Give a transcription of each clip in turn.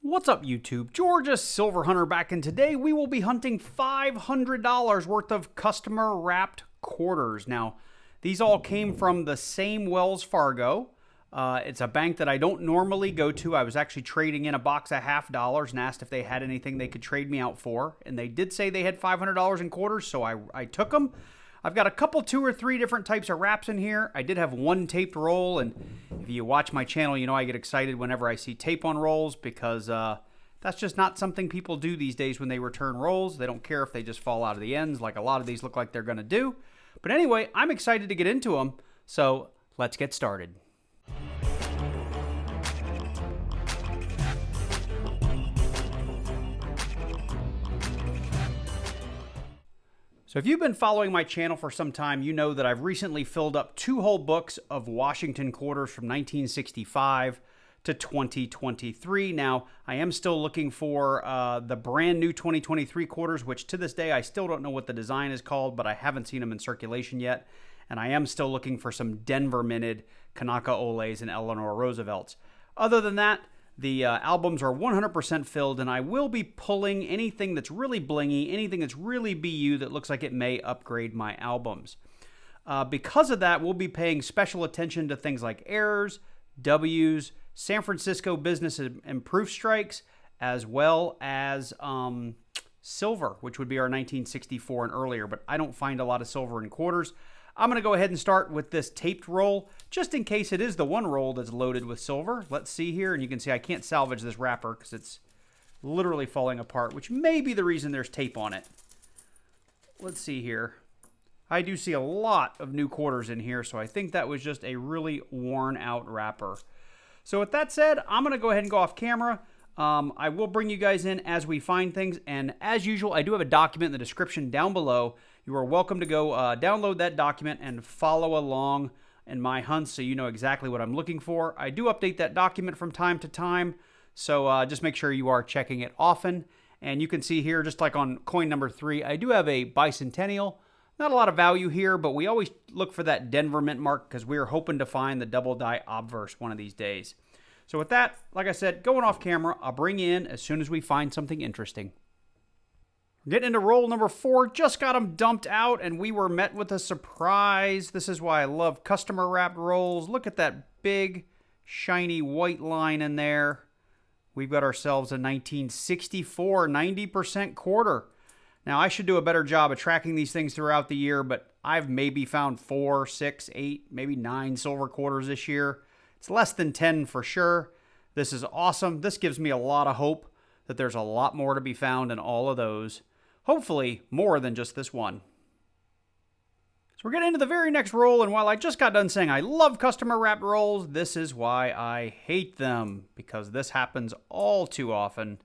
What's up YouTube? Georgia Silver Hunter back, and today we will be hunting $500 worth of customer wrapped quarters. Now, these all came from the same Wells Fargo. It's a bank that I don't normally go to. I was actually trading in a box of $50 and asked if they had anything they could trade me out for. And they did say they had $500 in quarters, so I took them. I've got a couple, 2 or 3 different types of wraps in here. I did have one taped roll, and if you watch my channel, you know I get excited whenever I see tape on rolls because that's just not something people do these days when they return rolls. They don't care if they just fall out of the ends like a lot of these look like they're going to do. But anyway, I'm excited to get into them, so let's get started. So if you've been following my channel for some time, you know that I've recently filled up 2 whole books of Washington quarters from 1965 to 2023. Now, I am still looking for the brand new 2023 quarters, which to this day, I still don't know what the design is called, but I haven't seen them in circulation yet. And I am still looking for some Denver minted Kanaka Oles and Eleanor Roosevelts. Other than that, the albums are 100% filled, and I will be pulling anything that's really blingy, anything that's really BU that looks like it may upgrade my albums. Because of that, we'll be paying special attention to things like errors, W's, San Francisco business and proof strikes, as well as silver, which would be our 1964 and earlier, but I don't find a lot of silver in quarters. I'm going to go ahead and start with this taped roll, just in case it is the one roll that's loaded with silver. Let's see here, and you can see I can't salvage this wrapper because it's literally falling apart, which may be the reason there's tape on it. Let's see here. I do see a lot of new quarters in here, so I think that was just a really worn out wrapper. So with that said, I'm going to go ahead and go off camera. I will bring you guys in as we find things, and as usual, I do have a document in the description down below. You are welcome to go download that document and follow along in my hunts so you know exactly what I'm looking for. I do update that document from time to time, so just make sure you are checking it often. And you can see here, just like on coin number 3, I do have a bicentennial. Not a lot of value here, but we always look for that Denver mint mark because we're hoping to find the double die obverse one of these days. So with that, like I said, going off camera, I'll bring you in as soon as we find something interesting. Getting into roll number 4, just got them dumped out, and we were met with a surprise. This is why I love customer wrapped rolls. Look at that big, shiny white line in there. We've got ourselves a 1964 90% quarter. Now, I should do a better job of tracking these things throughout the year, but I've maybe found 4, 6, 8, maybe 9 silver quarters this year. It's less than 10 for sure. This is awesome. This gives me a lot of hope that there's a lot more to be found in all of those. Hopefully, more than just this one. So we're getting into the very next roll, and while I just got done saying I love customer wrapped rolls, this is why I hate them, because this happens all too often.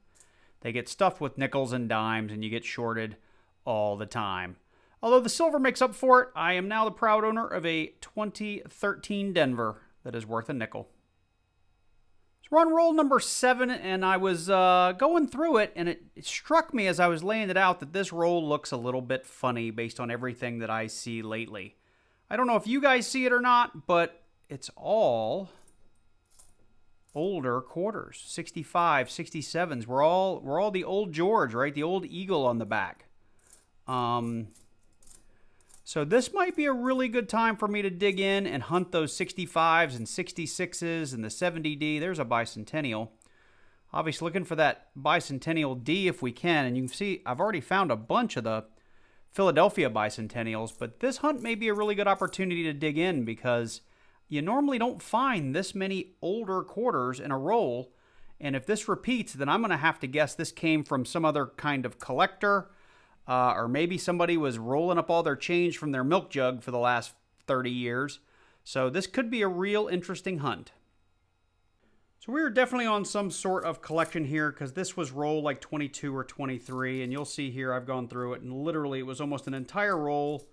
They get stuffed with nickels and dimes, and you get shorted all the time. Although the silver makes up for it, I am now the proud owner of a 2013 Denver that is worth a nickel. So we're on roll number 7, and I was going through it, and it struck me as I was laying it out that this roll looks a little bit funny based on everything that I see lately. I don't know if you guys see it or not, but it's all older quarters, 65, 67s. We're all the old George, right? The old eagle on the back. So this might be a really good time for me to dig in and hunt those 65s and 66s and the 70D. There's a bicentennial. Obviously looking for that bicentennial D if we can. And you can see I've already found a bunch of the Philadelphia bicentennials, but this hunt may be a really good opportunity to dig in because you normally don't find this many older quarters in a roll. And if this repeats, then I'm going to have to guess this came from some other kind of collector. Or maybe somebody was rolling up all their change from their milk jug for the last 30 years. So this could be a real interesting hunt. So we're definitely on some sort of collection here because this was roll like 22 or 23. And you'll see here I've gone through it, and literally it was almost an entire roll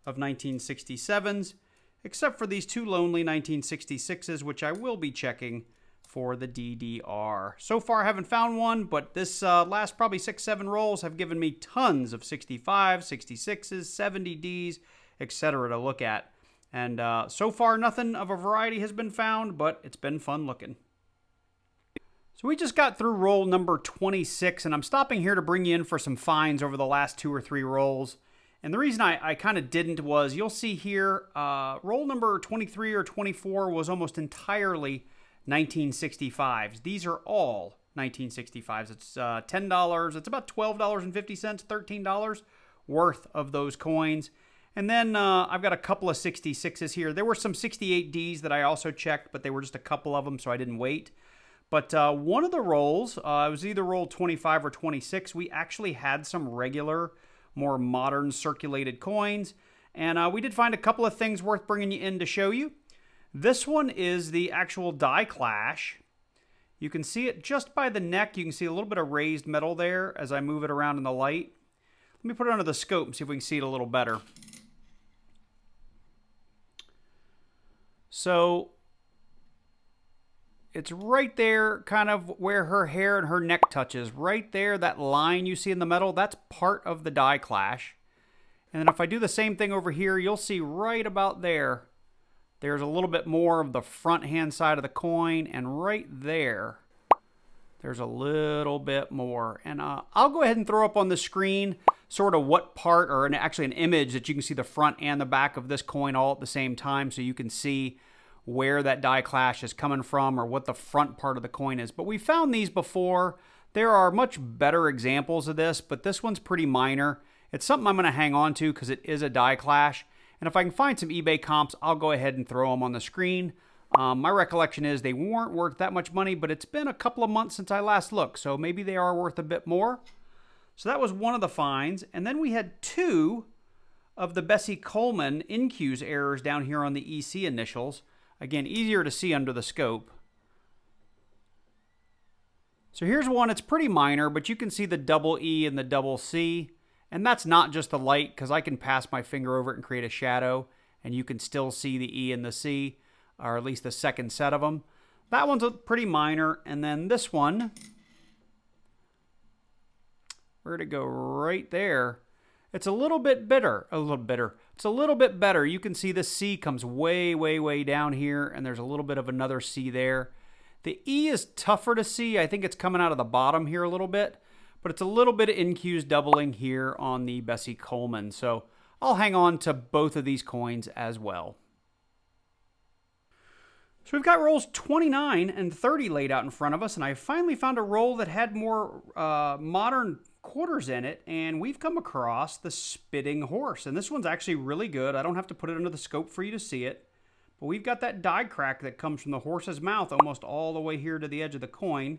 of 1967s, except for these 2 lonely 1966s, which I will be checking for the DDR. So far I haven't found one, but this last probably 6-7 rolls have given me tons of 65s, 66s, 70Ds, etc. to look at. And so far nothing of a variety has been found, but it's been fun looking. So we just got through roll number 26, and I'm stopping here to bring you in for some finds over the last 2 or 3 rolls. And the reason I kind of didn't was, you'll see here, roll number 23 or 24 was almost entirely 1965s. These are all 1965s. It's $10, it's about $12.50, $13 worth of those coins. And then I've got a couple of 66s here. There were some 68Ds that I also checked, but they were just a couple of them, so I didn't wait. But one of the rolls, it was either roll 25 or 26, we actually had some regular, more modern circulated coins. And we did find a couple of things worth bringing you in to show you. This one is the actual die clash. You can see it just by the neck. You can see a little bit of raised metal there as I move it around in the light. Let me put it under the scope and see if we can see it a little better. So it's right there, kind of where her hair and her neck touches. Right there, that line you see in the metal, that's part of the die clash. And then if I do the same thing over here, you'll see right about there, there's a little bit more of the front hand side of the coin. And right there, there's a little bit more. And I'll go ahead and throw up on the screen sort of what part, or actually an image that you can see the front and the back of this coin all at the same time, so you can see where that die clash is coming from or what the front part of the coin is. But we found these before. There are much better examples of this, but this one's pretty minor. It's something I'm going to hang on to because it is a die clash. And if I can find some eBay comps, I'll go ahead and throw them on the screen. My recollection is they weren't worth that much money, but it's been a couple of months since I last looked, so maybe they are worth a bit more. So that was one of the finds. And then we had 2 of the Bessie Coleman InQ's errors down here on the EC initials. Again, easier to see under the scope. So here's one, it's pretty minor, but you can see the double E and the double C. And that's not just the light, because I can pass my finger over it and create a shadow, and you can still see the E and the C, or at least the second set of them. That one's pretty minor. And then this one, where'd it go? Right there. It's a little bit bitter. It's a little bit better. You can see the C comes way, way, way down here, and there's a little bit of another C there. The E is tougher to see. I think it's coming out of the bottom here a little bit, but it's a little bit of InQ's doubling here on the Bessie Coleman. So I'll hang on to both of these coins as well. So we've got rolls 29 and 30 laid out in front of us, and I finally found a roll that had more modern quarters in it, and we've come across the Spitting Horse. And this one's actually really good. I don't have to put it under the scope for you to see it, but we've got that die crack that comes from the horse's mouth almost all the way here to the edge of the coin.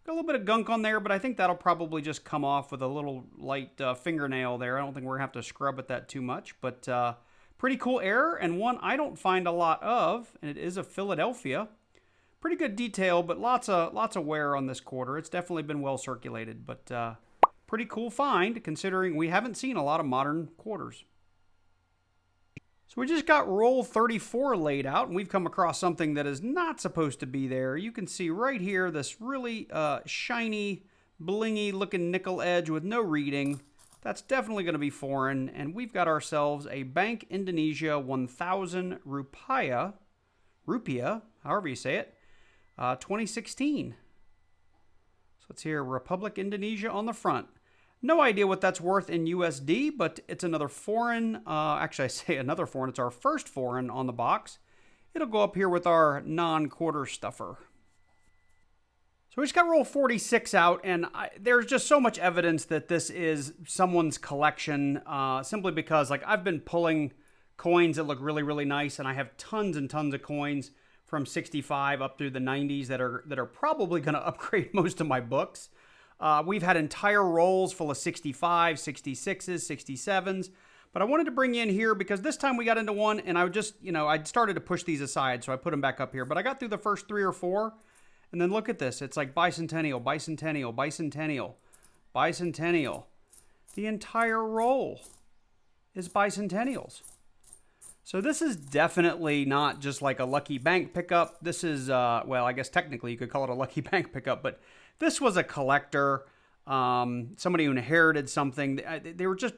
Got a little bit of gunk on there, but I think that'll probably just come off with a little light fingernail there. I don't think we're going to have to scrub at that too much, but pretty cool error, and one I don't find a lot of, and it is a Philadelphia. Pretty good detail, but lots of wear on this quarter. It's definitely been well circulated, but pretty cool find considering we haven't seen a lot of modern quarters. So we just got roll 34 laid out, and we've come across something that is not supposed to be there. You can see right here this really shiny, blingy looking nickel edge with no reading. That's definitely going to be foreign, and we've got ourselves a Bank Indonesia 1000 rupiah, however you say it, 2016. So let's hear Republic Indonesia on the front. No idea what that's worth in USD, but it's another foreign. Actually, I say another foreign. It's our first foreign on the box. It'll go up here with our non-quarter stuffer. So we just got roll 46 out, and there's just so much evidence that this is someone's collection, simply because I've been pulling coins that look really, really nice, and I have tons and tons of coins from 65 up through the 90s that are probably going to upgrade most of my books. We've had entire rolls full of 65, 66s, 67s, but I wanted to bring you in here because this time we got into one, and I'd started to push these aside, so I put them back up here, but I got through the first 3 or 4. And then look at this. It's like bicentennial, bicentennial, bicentennial, bicentennial. The entire roll is bicentennials. So this is definitely not just like a lucky bank pickup. This is, well, I guess technically you could call it a lucky bank pickup, but this was a collector, somebody who inherited something. They were just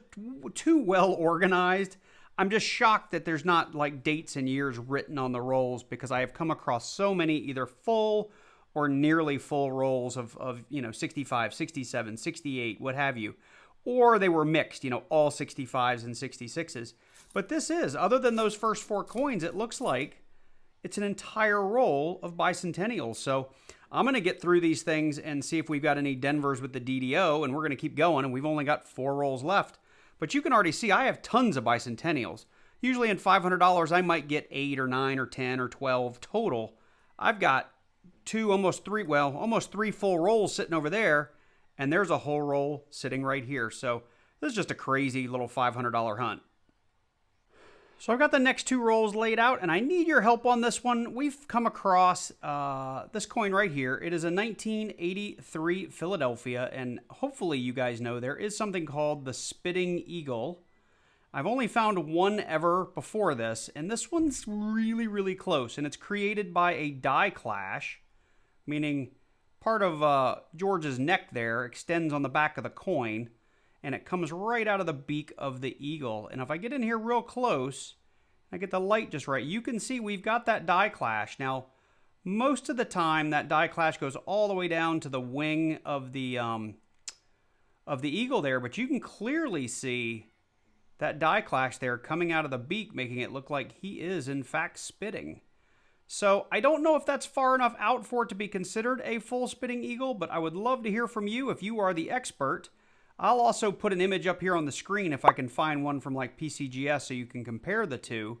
too well organized. I'm just shocked that there's not like dates and years written on the rolls, because I have come across so many either full or nearly full rolls of 65, 67, 68, what have you. Or they were mixed, all 65s and 66s. But this is, other than those first 4 coins, it looks like it's an entire roll of bicentennials. So I'm going to get through these things and see if we've got any Denvers with the DDO, and we're going to keep going, and we've only got 4 rolls left. But you can already see I have tons of bicentennials. Usually in $500, I might get 8 or 9 or 10 or 12 total. I've got almost three full rolls sitting over there, and there's a whole roll sitting right here. So this is just a crazy little $500 hunt. So I've got the next 2 rolls laid out, and I need your help on this one. We've come across this coin right here. It is a 1983 Philadelphia, and hopefully you guys know there is something called the Spitting Eagle. I've only found one ever before this, and this one's really, really close, and it's created by a die clash, meaning part of George's neck there extends on the back of the coin, and it comes right out of the beak of the eagle. And if I get in here real close, I get the light just right, you can see we've got that die clash. Now, most of the time, that die clash goes all the way down to the wing of the eagle there, but you can clearly see that die clash there coming out of the beak, making it look like he is, in fact, spitting. So I don't know if that's far enough out for it to be considered a full spitting eagle, but I would love to hear from you if you are the expert. I'll also put an image up here on the screen if I can find one from like PCGS so you can compare the two.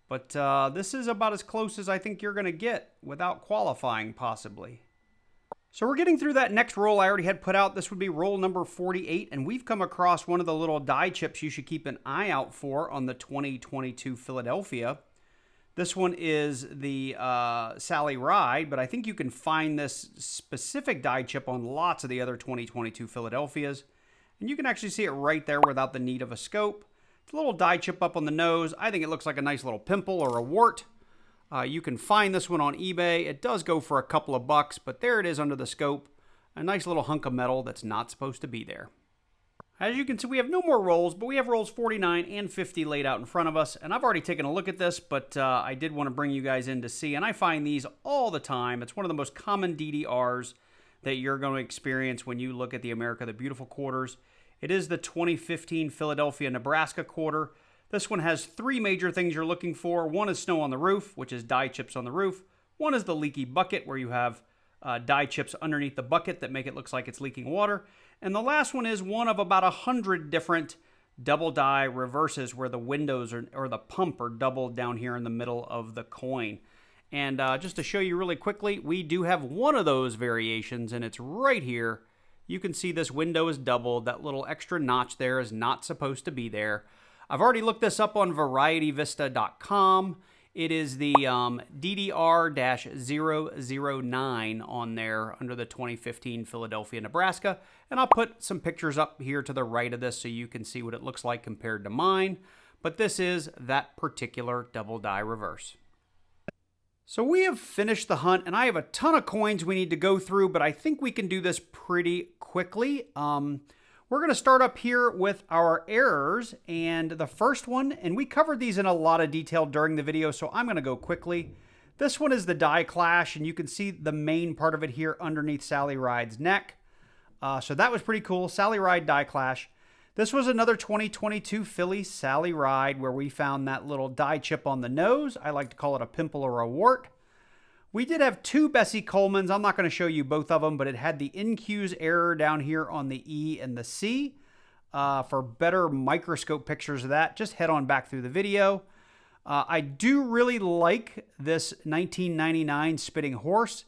But this is about as close as I think you're going to get without qualifying, possibly. So we're getting through that next roll I already had put out. This would be roll number 48, and we've come across one of the little die chips you should keep an eye out for on the 2022 Philadelphia. This one is the Sally Ride, but I think you can find this specific die chip on lots of the other 2022 Philadelphias. And you can actually see it right there without the need of a scope. It's a little die chip up on the nose. I think it looks like a nice little pimple or a wart. You can find this one on eBay. It does go for a couple of bucks, but there it is under the scope. A nice little hunk of metal that's not supposed to be there. As you can see, we have no more rolls, but we have rolls 49 and 50 laid out in front of us. And I've already taken a look at this, but I did want to bring you guys in to see. And I find these all the time. It's one of the most common DDRs that you're going to experience when you look at the America the Beautiful quarters. It is the 2015 Philadelphia, Nebraska quarter. This one has 3 major things you're looking for. One is snow on the roof, which is die chips on the roof. One is the leaky bucket, where you have die chips underneath the bucket that make it look like it's leaking water. And the last one is one of about 100 different double die reverses where the windows or the pump are doubled down here in the middle of the coin. And just to show you really quickly, we do have one of those variations, and it's right here. You can see this window is doubled. That little extra notch there is not supposed to be there. I've already looked this up on varietyvista.com. It is the DDR-009 on there under the 2015 Philadelphia, Nebraska. And I'll put some pictures up here to the right of this so you can see what it looks like compared to mine. But this is that particular double die reverse. So we have finished the hunt, and I have a ton of coins we need to go through, but I think we can do this pretty quickly. We're going to start up here with our errors, and the first one, and we covered these in a lot of detail during the video, so I'm going to go quickly. This one is the die clash, and you can see the main part of it here underneath Sally Ride's neck. So that was pretty cool. Sally Ride die clash. This was another 2022 Philly Sally Ride where we found that little die chip on the nose. I like to call it a pimple or a wart. We did have 2 Bessie Colemans. I'm not going to show you both of them, but it had the NQ's error down here on the E and the C. For better microscope pictures of that, just head on back through the video. I do really like this 1999 Spitting Horse.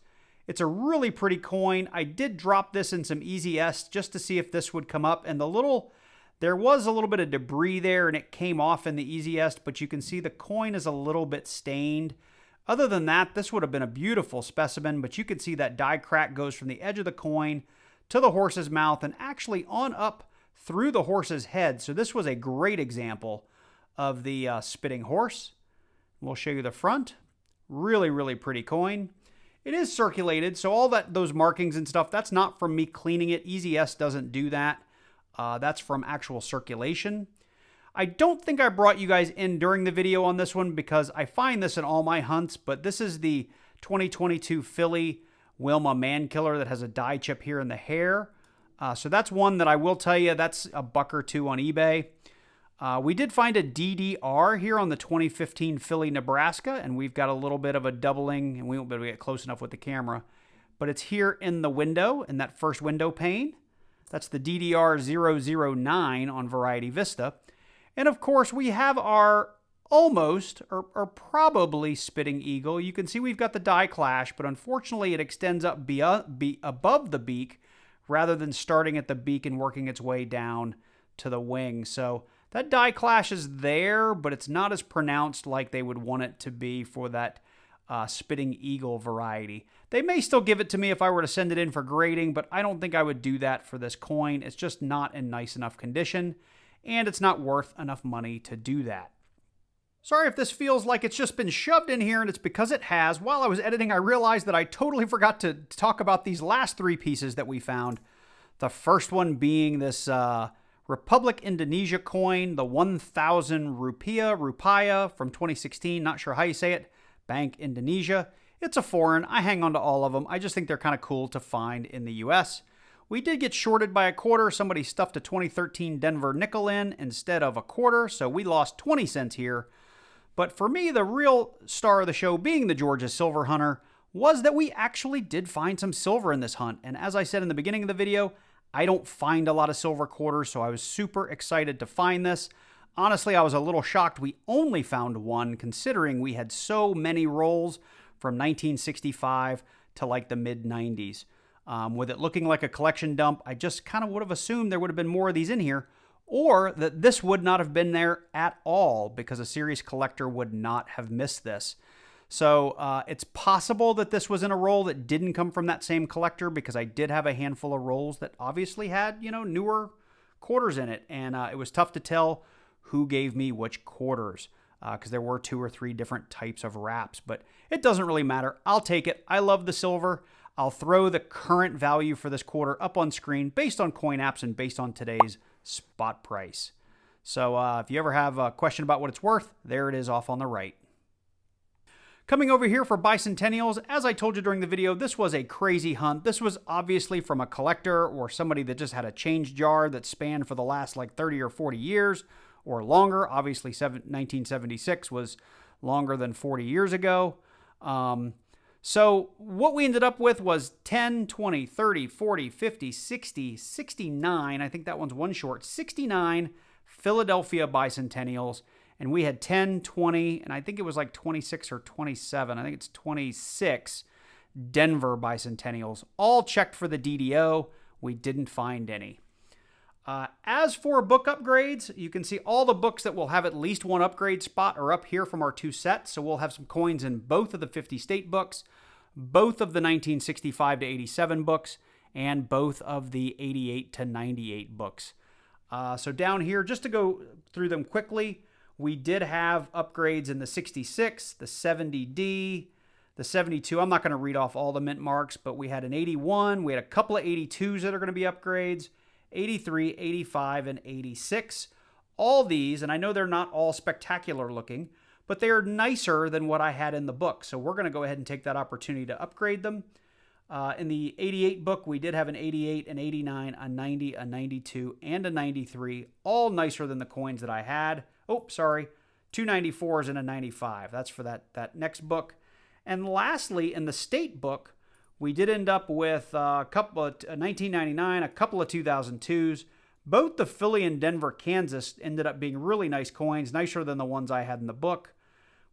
It's a really pretty coin. I did drop this in some Easy S just to see if this would come up, and there was a little bit of debris there, and it came off in the Easy S, but you can see the coin is a little bit stained. Other than that, this would have been a beautiful specimen, but you can see that die crack goes from the edge of the coin to the horse's mouth and actually on up through the horse's head. So this was a great example of the spitting horse. We'll show you the front. Really, really pretty coin. It is circulated, so all those markings and stuff, that's not from me cleaning it. Easy S doesn't do that. That's from actual circulation. I don't think I brought you guys in during the video on this one because I find this in all my hunts, but this is the 2022 Philly Wilma Mankiller that has a dye chip here in the hair. So that's one that I will tell you, that's $1 or $2 on eBay. We did find a DDR here on the 2015 Philly, Nebraska, and we've got a little bit of a doubling, and we won't be able to get close enough with the camera. But it's here in the window, in that first window pane. That's the DDR009 on Variety Vista. And of course, we have our almost, or probably Spitting Eagle. You can see we've got the die clash, but unfortunately it extends up above the beak rather than starting at the beak and working its way down to the wing. So that die clash is there, but it's not as pronounced like they would want it to be for that Spitting Eagle variety. They may still give it to me if I were to send it in for grading, but I don't think I would do that for this coin. It's just not in nice enough condition, and it's not worth enough money to do that. Sorry if this feels like it's just been shoved in here, and it's because it has. While I was editing, I realized that I totally forgot to talk about these last three pieces that we found. The first one being this Republic Indonesia coin, the 1,000 rupiah from 2016. Not sure how you say it. Bank Indonesia. It's a foreign. I hang on to all of them. I just think they're kind of cool to find in the U.S. We did get shorted by a quarter. Somebody stuffed a 2013 Denver nickel in instead of a quarter, so we lost 20 cents here. But for me, the real star of the show, being the Georgia Silver Hunter, was that we actually did find some silver in this hunt. And as I said in the beginning of the video, I don't find a lot of silver quarters, so I was super excited to find this. Honestly, I was a little shocked we only found one, considering we had so many rolls from 1965 to like the mid-90s. With it looking like a collection dump, I just kind of would have assumed there would have been more of these in here, or that this would not have been there at all because a serious collector would not have missed this. So it's possible that this was in a roll that didn't come from that same collector, because I did have a handful of rolls that obviously had, newer quarters in it, and it was tough to tell who gave me which quarters, because there were 2 or 3 different types of wraps, but it doesn't really matter. I'll take it. I love the silver. I'll throw the current value for this quarter up on screen based on coin apps and based on today's spot price. So if you ever have a question about what it's worth, there it is off on the right. Coming over here for bicentennials, as I told you during the video, this was a crazy hunt. This was obviously from a collector or somebody that just had a change jar that spanned for the last like 30 or 40 years or longer. Obviously, 1976 was longer than 40 years ago. So what we ended up with was 10, 20, 30, 40, 50, 60, 69. I think that one's one short. 69 Philadelphia bicentennials. And we had 10, 20, and I think it was like 26 or 27. I think it's 26 Denver bicentennials. All checked for the DDO. We didn't find any. As for book upgrades, you can see all the books that will have at least one upgrade spot are up here from our 2 sets. So we'll have some coins in both of the 50 state books, both of the 1965 to 87 books, and both of the 88 to 98 books. So down here, just to go through them quickly, we did have upgrades in the 66, the 70D, the 72. I'm not going to read off all the mint marks, but we had an 81. We had a couple of 82s that are going to be upgrades. 83, 85, and 86. All these, and I know they're not all spectacular looking, but they are nicer than what I had in the book. So we're going to go ahead and take that opportunity to upgrade them. In the 88 book, we did have an 88, an 89, a 90, a 92, and a 93. All nicer than the coins that I had. Oh, sorry. 2 94s and a 95. That's for that next book. And lastly, in the state book, we did end up with a couple of 1999, a couple of 2002s. Both the Philly and Denver, Kansas ended up being really nice coins, nicer than the ones I had in the book.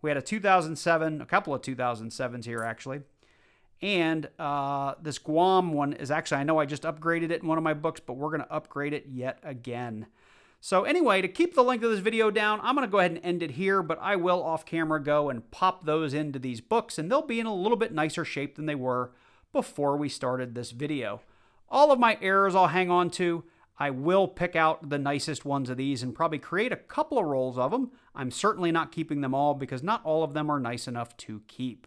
We had a 2007, a couple of 2007s here actually. And this Guam one is actually, I know I just upgraded it in one of my books, but we're going to upgrade it yet again. So anyway, to keep the length of this video down, I'm going to go ahead and end it here, but I will off camera go and pop those into these books, and they'll be in a little bit nicer shape than they were before we started this video. All of my errors I'll hang on to. I will pick out the nicest ones of these and probably create a couple of rolls of them. I'm certainly not keeping them all because not all of them are nice enough to keep.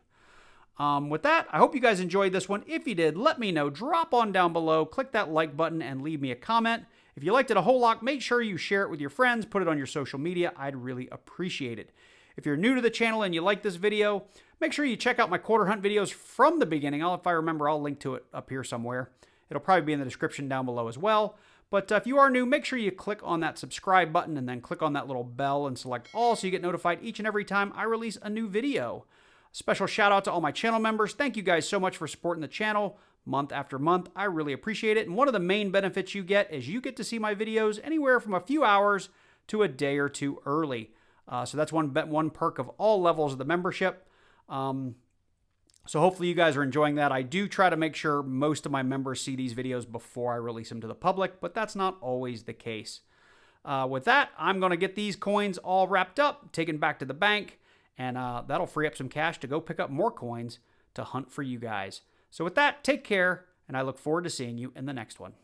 With that, I hope you guys enjoyed this one. If you did, let me know. Drop on down below, click that like button, and leave me a comment. If you liked it a whole lot, make sure you share it with your friends, put it on your social media. I'd really appreciate it. If you're new to the channel and you like this video, make sure you check out my quarter hunt videos from the beginning. If I remember, I'll link to it up here somewhere. It'll probably be in the description down below as well. But if you are new, make sure you click on that subscribe button and then click on that little bell and select all so you get notified each and every time I release a new video. Special shout out to all my channel members. Thank you guys so much for supporting the channel month after month. I really appreciate it. And one of the main benefits you get is you get to see my videos anywhere from a few hours to a day or two early. So that's one perk of all levels of the membership. So hopefully you guys are enjoying that. I do try to make sure most of my members see these videos before I release them to the public, but that's not always the case. With that, I'm going to get these coins all wrapped up, taken back to the bank, and that'll free up some cash to go pick up more coins to hunt for you guys. So with that, take care, and I look forward to seeing you in the next one.